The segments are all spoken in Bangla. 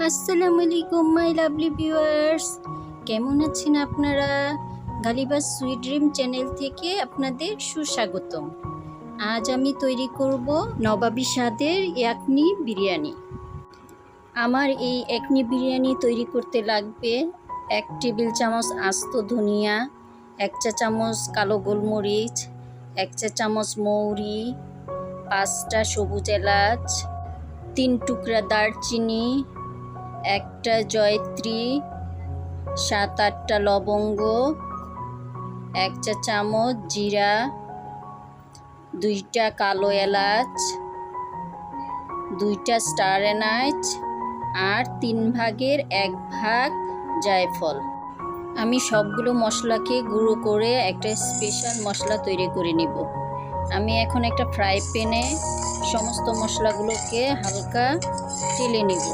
আসসালামু আলাইকুম মাই লাভলি ভিউয়ার্স, কেমন আছেন আপনারা? গালিবাস সুইট ড্রিম চ্যানেল থেকে আপনাদের সুস্বাগতম। আজ আমি তৈরি করব নবাবী স্বাদের ইয়াকনি বিরিয়ানি। আমার এই ইয়াকনি বিরিয়ানি তৈরি করতে লাগবে 1 টেবিল চামচ আস্ত ধনিয়া, 1 চা চামচ কালো গোলমরিচ, 1 চা চামচ মৌরি, 5টা সবুজ এলাচ, 3 টুকরা দারচিনি, 1টা জয়ত্রী, 7-8টা লবঙ্গ, 1 চা চামচ জিরা, 2টা কালো এলাচ, 2টা স্টার এনাচ আর 3 ভাগের 1 ভাগ জায়ফল। আমি সবগুলো মশলাকে গুঁড়ো করে একটা স্পেশাল মশলা তৈরি করে নিব। আমি এখন একটা ফ্রাই প্যানে সমস্ত মশলাগুলোকে হালকা টেলে নিব।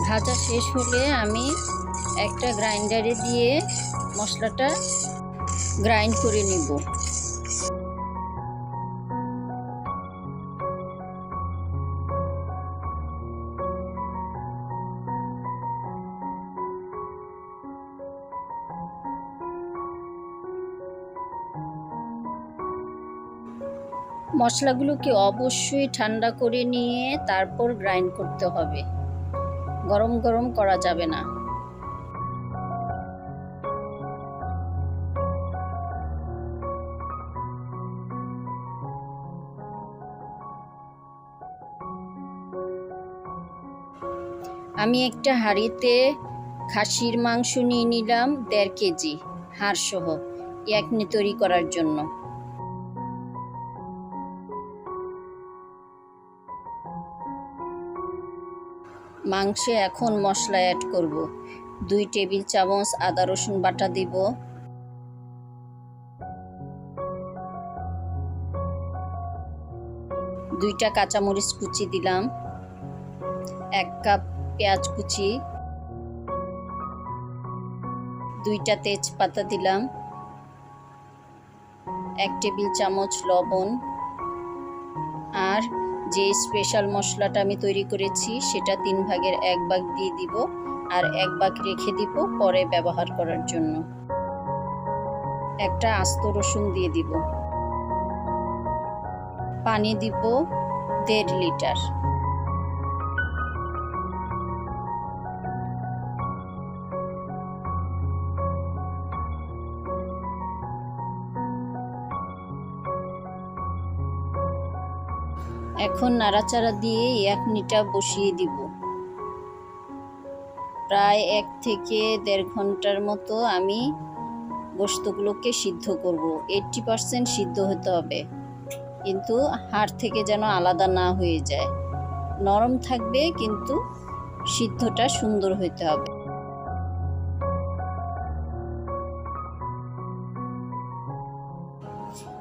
ভাজা শেষ হলে আমি একটা গ্রাইন্ডারে দিয়ে মশলাটা গ্রাইন্ড করে নিব। মশলাগুলোকে অবশ্যই ঠান্ডা করে নিয়ে তারপর গ্রাইন্ড করতে হবে, গরম গরম করা যাবে না। আমি একটা হাঁড়িতে খাসির মাংস নিয়ে নিলাম 1.5 কেজি হাড় সহ ইয়াকনি তৈরি করার জন্য। মাংসে এখন মশলা অ্যাড করব। 2 টেবিল চামচ আদা রসুন বাটা দিব, 2টা কাঁচামরিচ কুচি দিলাম, 1 কাপ পেঁয়াজ কুচি, 2টা তেজপাতা দিলাম, 1 টেবিল চামচ লবণ, আর যে স্পেশাল মশলাটা আমি তৈরি করেছি সেটা 3 ভাগের 1 ভাগ দিয়ে দিব আর 1 ভাগ রেখে দিব পরে ব্যবহার করার জন্য। একটা আস্ত রসুন দিয়ে দিব, পানি দিব 1.5 লিটার। এখন নাড়াচাড়া দিয়ে ইয়াকনিটা বসিয়ে দিব। প্রায় 1 থেকে 1.5 ঘন্টার মতো আমি গোশতগুলোকে সিদ্ধ করব। 80% সিদ্ধ হতে হবে, কিন্তু হাড় থেকে যেন আলাদা না হয়ে যায়। নরম থাকবে কিন্তু সিদ্ধটা সুন্দর হতে হবে।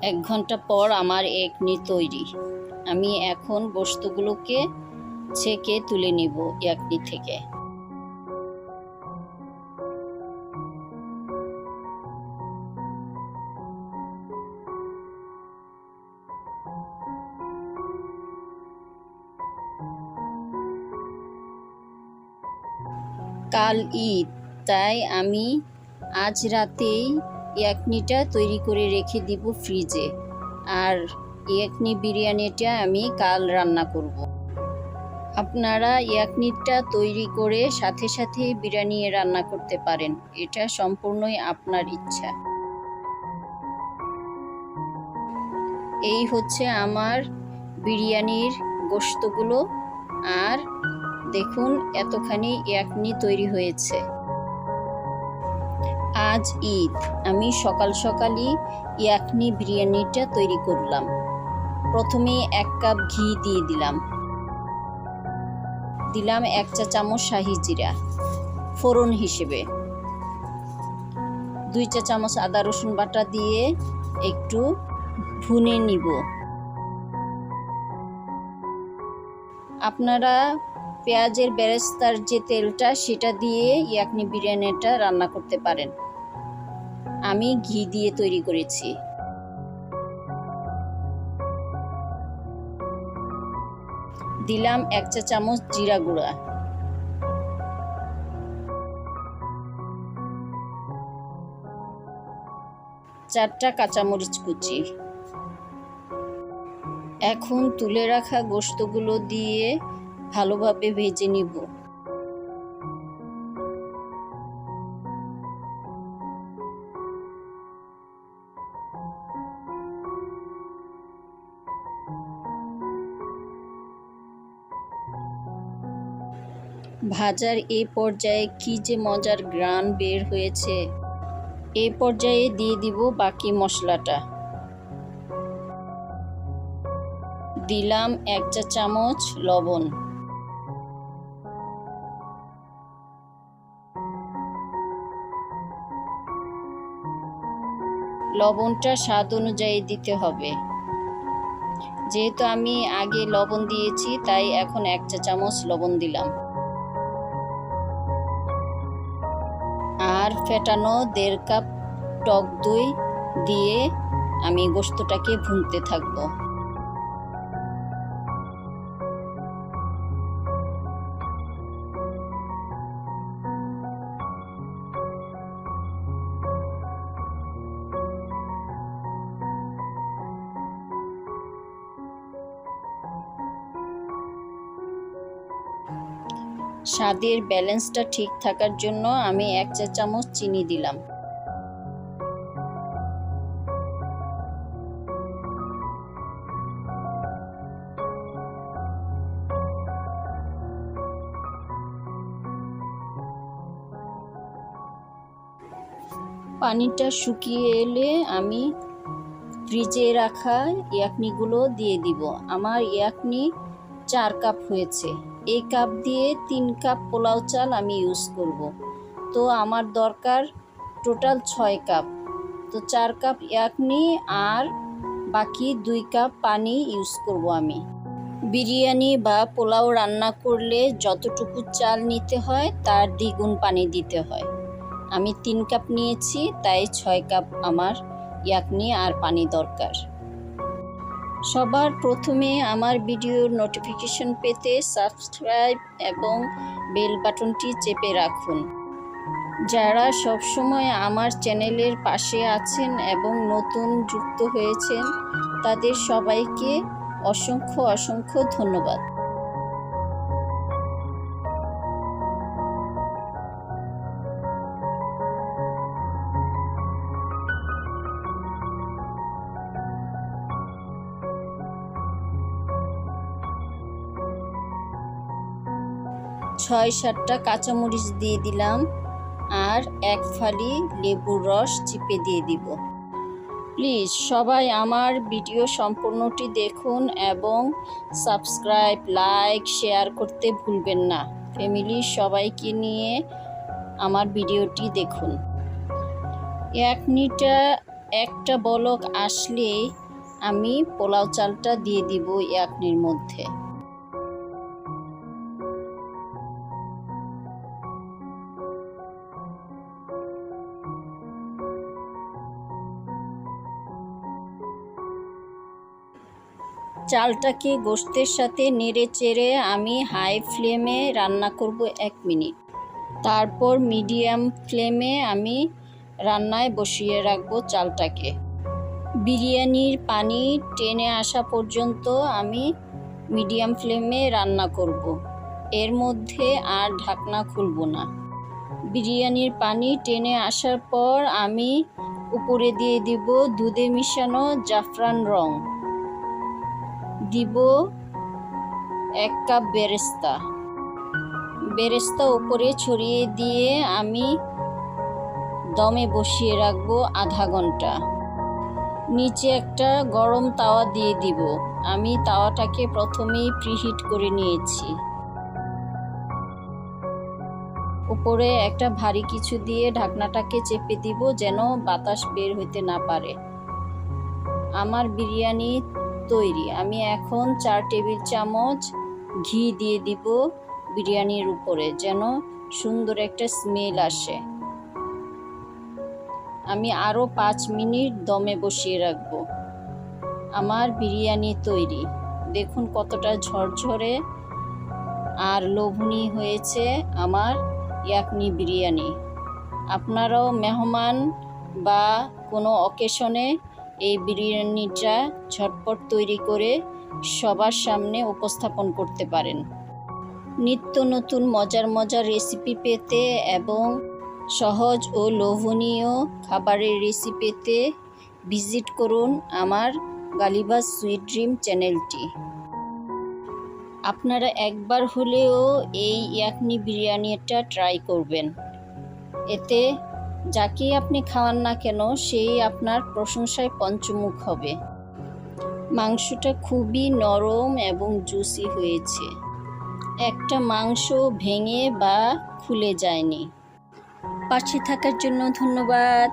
এক ঘন্টা পর আমার ইয়াকনি তৈরি। আমি এখন গোশতগুলোকে ছেঁকে তুলে নিব ইয়াকনি থেকে। কাল ঈদ, তাই আমি আজ রাতেই ইয়াকনিটা তৈরি করে রেখে দিব ফ্রিজে, আর ইয়াকনি বিরিয়ানিটা আমি কাল রান্না করব। আপনারা ইয়াকনিটা তৈরি করে সাথে সাথে বিরিয়ানি রান্না করতে পারেন, এটা সম্পূর্ণই আপনার ইচ্ছা। এই হচ্ছে আমার বিরিয়ানির গোশতগুলো, আর দেখুন এতখানি ইয়াকনি তৈরি হয়েছে। আজ ঈদ, আমি সকাল সকালই ইয়াকনি বিরিয়ানিটা তৈরি করলাম। প্রথমে 1 কাপ ঘি দিয়ে দিলাম, 1 চা চামচ শাহি জিরা ফোড়ন হিসেবে, 2 চা চামচ আদা রসুন বাটা দিয়ে একটু ভুনে নিব। আপনারা পেঁয়াজের বেরেস্তার যে তেলটা সেটা দিয়ে ইয়াকনি বিরিয়ানিটা রান্না করতে পারেন, আমি ঘি দিয়ে তৈরি করেছি। দিলাম 1 চা চামচ জিরা গুঁড়া, 4টা কাঁচামরিচ কুচি। এখন তুলে রাখা গোশতগুলো দিয়ে ভালোভাবে ভেজে নিব। ভাজার এই পর্যায়ে কি যে মজার ঘ্রাণ বের হয়েছে। এই পর্যায়ে দিয়ে দিব বাকি মশলাটা। দিলাম 1 চা চামচ লবণ, লবণটা স্বাদ অনুযায়ী দিতে হবে। যেহেতু আমি আগে লবণ দিয়েছি তাই এখন 1 চা চামচ লবণ দিলাম। আর ফেটানো 1.5 কাপ টক দই দিয়ে আমি গোশতটাকে ভুনতে থাকব। স্বাদের ব্যালেন্সটা ঠিক থাকার জন্য আমি 1 চা চামচ চিনি দিলাম। পানিটা শুকিয়ে এলে আমি ফ্রিজে রাখা ইয়াকনিগুলো দিয়ে দিব। আমার ইয়াকনি 4 কাপ হয়েছে। এই কাপ দিয়ে 3 কাপ পোলাও চাল আমি ইউজ করব। তো আমার দরকার টোটাল 6 কাপ। তো 4 কাপ ইয়াকনি আর বাকি 2 কাপ পানি ইউজ করব আমি। বিরিয়ানি বা পোলাও রান্না করলে যতটুকু চাল নিতে হয় তার দ্বিগুণ পানি দিতে হয়। আমি 3 কাপ নিয়েছি তাই 6 কাপ আমার ইয়াকনি আর পানি দরকার। সবার প্রথমে আমার ভিডিওর নোটিফিকেশন পেতে সাবস্ক্রাইব এবং বেল বাটনটি চেপে রাখুন। যারা সবসময় আমার চ্যানেলের পাশে আছেন এবং নতুন যুক্ত হয়েছেন তাদের সবাইকে অসংখ্য অসংখ্য ধন্যবাদ। ছয় 7টা কাঁচামরিচ দিয়ে দিলাম আর 1 ফালি লেবুর রস চিপে দিয়ে দিব। প্লিজ সবাই আমার ভিডিও সম্পূর্ণটি দেখুন এবং সাবস্ক্রাইব, লাইক, শেয়ার করতে ভুলবেন না। ফ্যামিলির সবাইকে নিয়ে আমার ভিডিওটি দেখুন। ইয়াকনিটা একটা বলক আসলেই আমি পোলাও চালটা দিয়ে দিব ইয়াকনির মধ্যে। চালটাকে গোশতের সাথে নেড়ে চেড়ে আমি হাই ফ্লেমে রান্না করব 1 মিনিট। তারপর মিডিয়াম ফ্লেমে আমি রান্নায় বসিয়ে রাখবো চালটাকে। বিরিয়ানির পানি টেনে আসা পর্যন্ত আমি মিডিয়াম ফ্লেমে রান্না করব। এর মধ্যে আর ঢাকনা খুলব না। বিরিয়ানির পানি টেনে আসার পর আমি উপরে দিয়ে দিব দুধে মিশানো জাফরান রং, দিব 1 কাপ বেরেস্তা উপরে ছড়িয়ে দিয়ে আমি দমে বসিয়ে রাখবো আধা ঘন্টা। নিচে একটা গরম তাওয়া দিয়ে দিব। আমি তাওয়াটাকে প্রথমেই প্রিহিট করে নিয়েছি। উপরে একটা ভারী কিছু দিয়ে ঢাকনাটাকে চেপে দিব যেন বাতাস বের হইতে না পারে। আমার বিরিয়ানি তৈরি। আমি এখন 4 টেবিল চামচ ঘি দিয়ে দিব বিরিয়ানির উপরে যেন সুন্দর একটা স্মেল আসে। আমি আরও 5 মিনিট দমে বসিয়ে রাখব। আমার বিরিয়ানি তৈরি। দেখুন কতটা ঝরঝরে আর লোভনীয় হয়েছে আমার ইয়াকনি বিরিয়ানি। আপনারাও মেহমান বা কোনো অকেশনে এই বিরিয়ানিটা ঝটপট তৈরি করে সবার সামনে উপস্থাপন করতে পারেন। নিত্য নতুন মজার মজার রেসিপি পেতে এবং সহজ ও লোভনীয় খাবারের রেসিপি পেতে ভিজিট করুন আমার গালিবাস সুইট ড্রিম চ্যানেলটি। আপনারা একবার হলেও এই ইয়াকনি বিরিয়ানিটা ট্রাই করবেন। এতে যাকেই আপনি খাওয়ান না কেন সেই আপনার প্রশংসায় পঞ্চমুখ হবে। মাংসটা খুবই নরম এবং জুসি হয়েছে, একটা মাংস ভেঙে বা খুলে যায়নি। পাশে থাকার জন্য ধন্যবাদ।